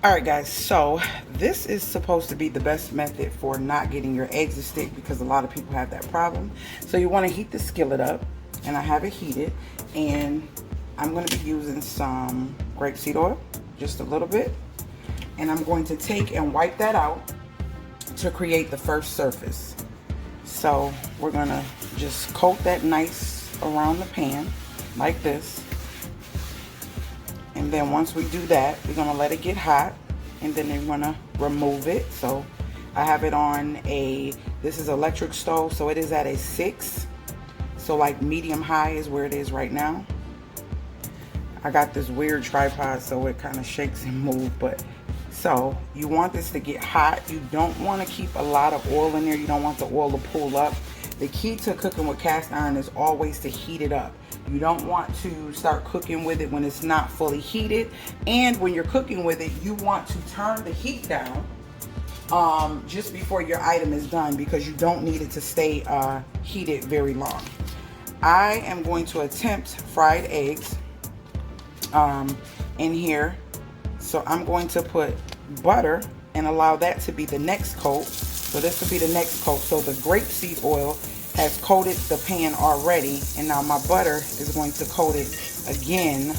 All right, guys, so this is supposed to be the best method for not getting your eggs to stick because a lot of people have that problem. So you want to heat the skillet up, and I have it heated, and I'm going to be using some grapeseed oil, just a little bit, and I'm going to take and wipe that out to create the first surface. So we're going to just coat that nice around the pan like this. And then once we do that, we're gonna let it get hot, and then we're gonna remove it. So I have it on this is electric stove, so it is at a 6. So like medium high is where it is right now. I got this weird tripod, so it kind of shakes and moves, but so you want this to get hot. You don't want to keep a lot of oil in there. You don't want the oil to pull up. The key to cooking with cast iron is always to heat it up. You don't want to start cooking with it when it's not fully heated. And when you're cooking with it, you want to turn the heat down just before your item is done, because you don't need it to stay heated very long. I am going to attempt fried eggs in here. So I'm going to put butter and allow that to be the next coat. So this will be the next coat. So the grapeseed oil has coated the pan already, and now my butter is going to coat it again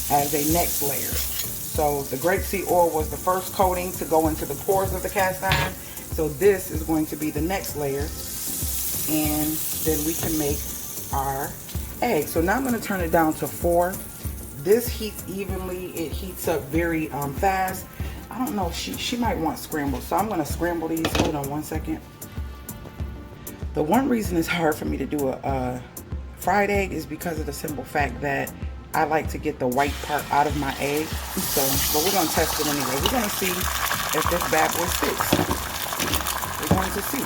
as a next layer. So the grapeseed oil was the first coating to go into the pores of the cast iron. So this is going to be the next layer, and then we can make our egg. So now I'm going to turn it down to 4. This heats evenly. It heats up very fast. I don't know, she might want scrambled, so I'm going to scramble these. Hold on one second. The one reason it's hard for me to do a fried egg is because of the simple fact that I like to get the white part out of my egg. So, but we're going to test it anyway. We're going to see if this bad boy sticks. We're going to see.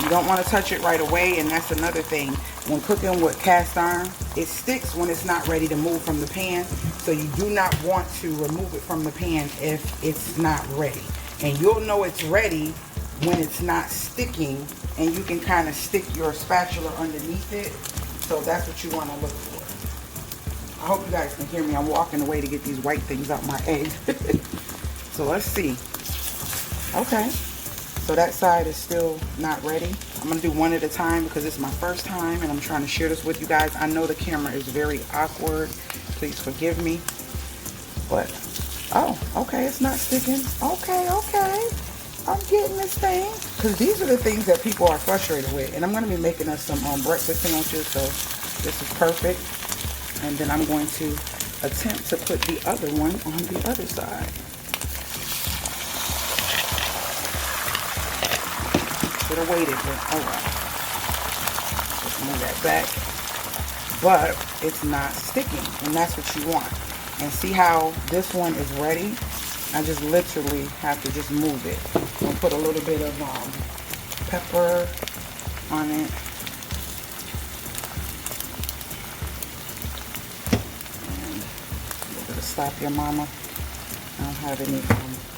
You don't want to touch it right away, and that's another thing. When cooking with cast iron, it sticks when it's not ready to move from the pan. So you do not want to remove it from the pan if it's not ready. And you'll know it's ready when it's not sticking, and you can kind of stick your spatula underneath it. So that's what you want to look for. I hope you guys can hear me. I'm walking away to get these white things out my egg. So let's see. Okay. So that side is still not ready. I'm gonna do one at a time because it's my first time and I'm trying to share this with you guys. I know the camera is very awkward. Please forgive me. But, oh, okay, it's not sticking. Okay. I'm getting this thing. Because these are the things that people are frustrated with. And I'm gonna be making us some breakfast sandwiches, so this is perfect. And then I'm going to attempt to put the other one on the other side. Should have waited, but oh well. Just move that back. But it's not sticking, and that's what you want. And see how this one is ready? I just literally have to just move it. I'll put a little bit of pepper on it. And a little bit of Slap Your Mama. I don't have any,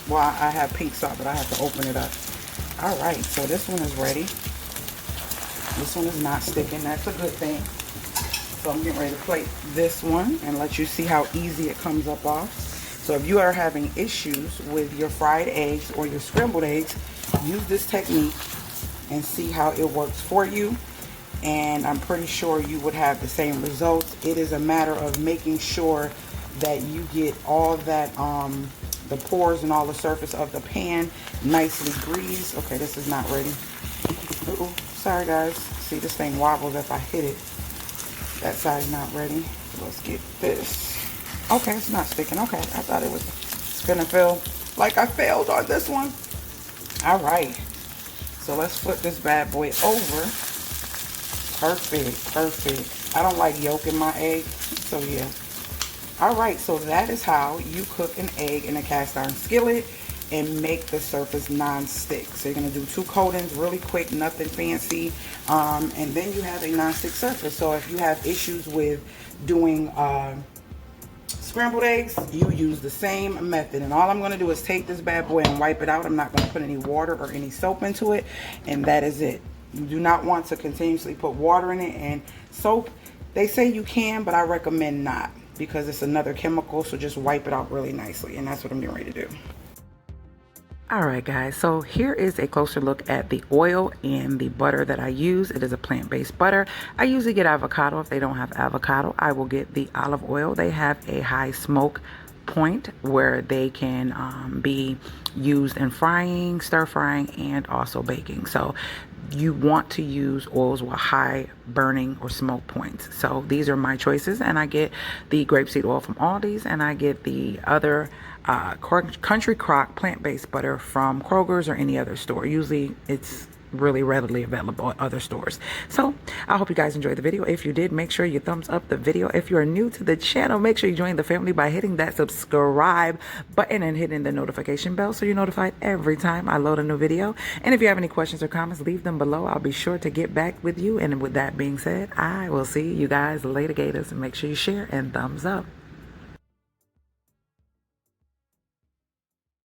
well, I have pink salt, but I have to open it up. Alright, so this one is ready. This one is not sticking. That's a good thing. So I'm getting ready to plate this one and let you see how easy it comes up off. So if you are having issues with your fried eggs or your scrambled eggs, use this technique and see how it works for you. And I'm pretty sure you would have the same results. It is a matter of making sure that you get all that the pores and all the surface of the pan nicely greased. Okay, this is not ready. Uh-oh, sorry guys. See, this thing wobbles if I hit it. That side's not ready. So let's get this. Okay, it's not sticking. Okay, I thought it was gonna feel like I failed on this one. All right, so let's flip this bad boy over. Perfect. I don't like yolk in my egg, so yeah. Alright, so that is how you cook an egg in a cast iron skillet and make the surface non-stick. So you're going to do 2 coatings really quick, nothing fancy, and then you have a non-stick surface. So if you have issues with doing scrambled eggs, you use the same method. And all I'm going to do is take this bad boy and wipe it out. I'm not going to put any water or any soap into it, and that is it. You do not want to continuously put water in it, and soap They say you can, but I recommend not because it's another chemical. So just wipe it out really nicely, and that's what I'm getting ready to do. Alright guys, so here is a closer look at the oil and the butter that I use. It is a plant-based butter. I usually get avocado. If they don't have avocado, I will get the olive oil. They have a high smoke point where they can be used in frying, stir frying, and also baking. So you want to use oils with high burning or smoke points. So these are my choices, and I get the grapeseed oil from Aldi's, and I get the other Country Crock plant-based butter from Kroger's or any other store. Usually it's really readily available at other stores. So I hope you guys enjoyed the video. If you did, make sure you thumbs up the video. If you are new to the channel, make sure you join the family by hitting that subscribe button and hitting the notification bell so you're notified every time I load a new video. And if you have any questions or comments, leave them below. I'll be sure to get back with you. And with that being said, I will see you guys later, Gators, and make sure you share and thumbs up.